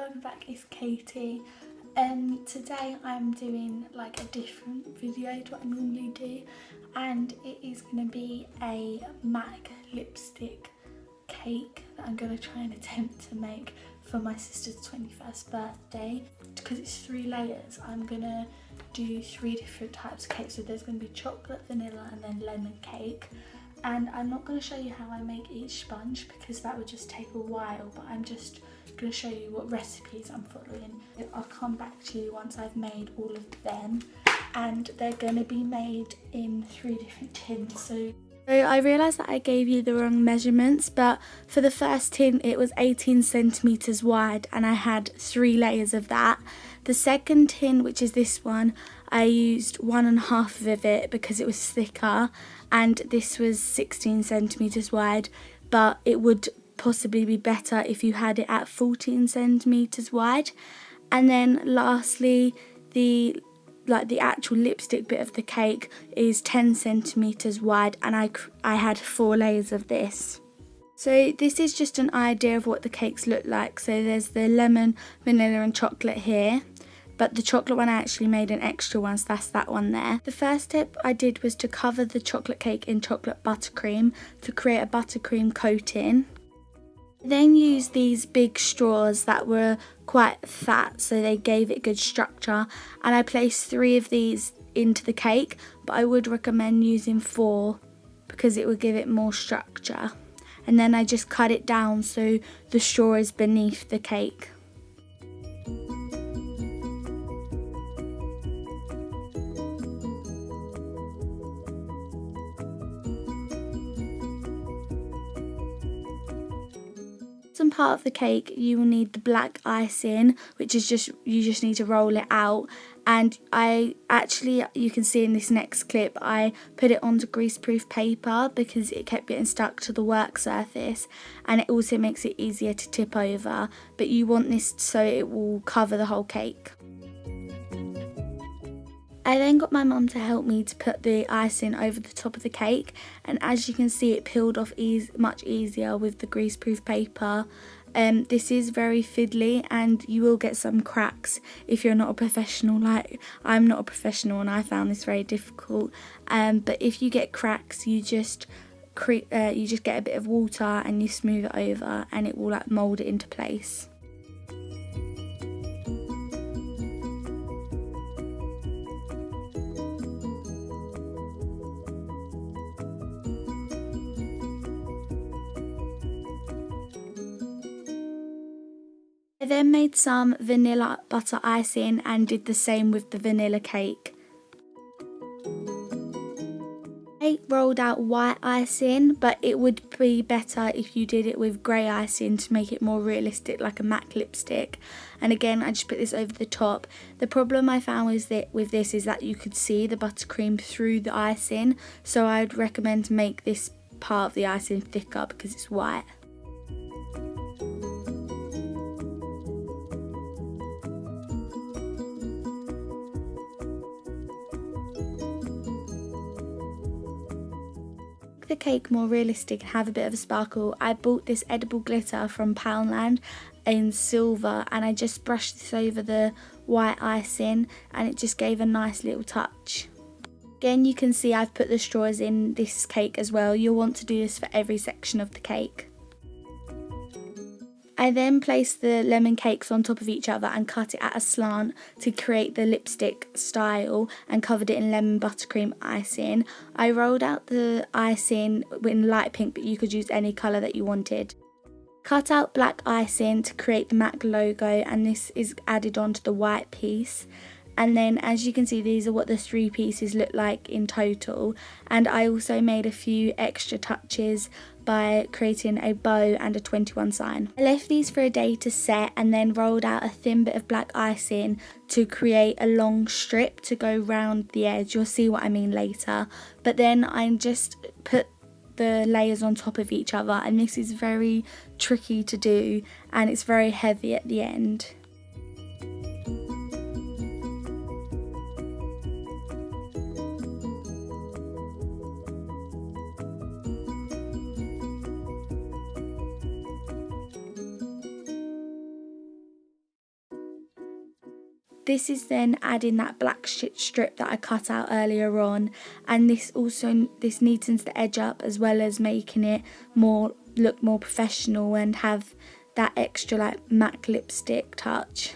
welcome back, it's Katie. Today I'm doing like a different video to what I normally do, and it is going to be a MAC lipstick cake that I'm going to try and attempt to make for my sister's 21st birthday. Because it's 3 layers, I'm going to do 3 different types of cake. So there's going to be chocolate, vanilla and then lemon cake. And I'm not going to show you how I make each sponge because that would just take a while, but I'm just going to show you what recipes I'm following. I'll come back to you once I've made all of them, and they're going to be made in 3 different tins. So I realised that I gave you the wrong measurements, but for the first tin it was 18 centimetres wide and I had 3 layers of that. The second tin, which is this one, I used 1.5 of it because it was thicker, and this was 16 centimetres wide, but it would possibly be better if you had it at 14 centimetres wide. And then lastly, the actual lipstick bit of the cake is 10 centimetres wide, and I had 4 layers of this. So this is just an idea of what the cakes look like. So there's the lemon, vanilla and chocolate here, but the chocolate one I actually made an extra one, so that's that one there. The first step I did was to cover the chocolate cake in chocolate buttercream to create a buttercream coating. Then use these big straws that were quite fat, so they gave it good structure, and I placed 3 of these into the cake, but I would recommend using 4 because it would give it more structure. And then I just cut it down so the straw is beneath the cake. Some part of the cake you will need the black icing, which is you just need to roll it out, and you can see in this next clip I put it onto greaseproof paper because it kept getting stuck to the work surface, and it also makes it easier to tip over, but you want this so it will cover the whole cake. I then got my mum to help me to put the icing over the top of the cake, and as you can see it peeled off much easier with the greaseproof paper. This is very fiddly and you will get some cracks if you're not a professional. Like, I'm not a professional and I found this very difficult, but if you get cracks you just get a bit of water and you smooth it over and it will like mould it into place. I then made some vanilla butter icing and did the same with the vanilla cake. I rolled out white icing, but it would be better if you did it with grey icing to make it more realistic, like a MAC lipstick. And again, I just put this over the top. The problem I found with this is that you could see the buttercream through the icing, so I'd recommend to make this part of the icing thicker because it's white. The cake more realistic and have a bit of a sparkle, I bought this edible glitter from Poundland in silver, and I just brushed this over the white icing and it just gave a nice little touch. Again, you can see I've put the straws in this cake as well. You'll want to do this for every section of the cake. I then placed the lemon cakes on top of each other and cut it at a slant to create the lipstick style, and covered it in lemon buttercream icing. I rolled out the icing in light pink, but you could use any colour that you wanted. Cut out black icing to create the MAC logo, and this is added onto the white piece. And then as you can see, these are what the 3 pieces look like in total, and I also made a few extra touches by creating a bow and a 21 sign. I left these for a day to set and then rolled out a thin bit of black icing to create a long strip to go round the edge. You'll see what I mean later. But then I just put the layers on top of each other, and this is very tricky to do and it's very heavy at the end. this is then adding that black strip that I cut out earlier on, and this neatens the edge up as well as making it look more professional and have that extra like MAC lipstick touch.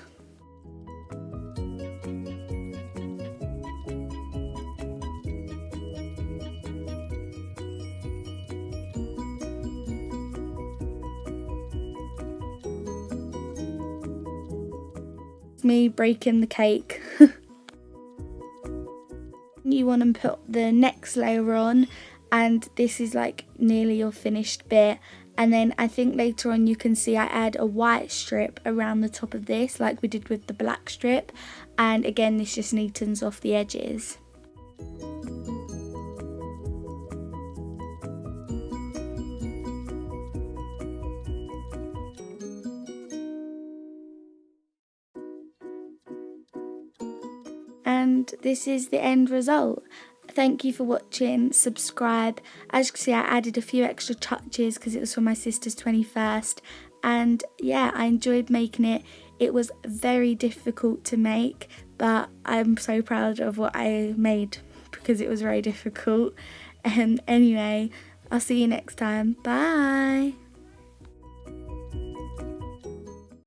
Me breaking the cake. You want to put the next layer on, and this is like nearly your finished bit, and then I think later on you can see I add a white strip around the top of this like we did with the black strip, and again this just neatens off the edges. And this is the end result. Thank you for watching, subscribe. As you can see, I added a few extra touches because it was for my sister's 21st, and yeah, I enjoyed making it. It was very difficult to make, but I'm so proud of what I made because it was very difficult. And anyway, I'll see you next time. Bye.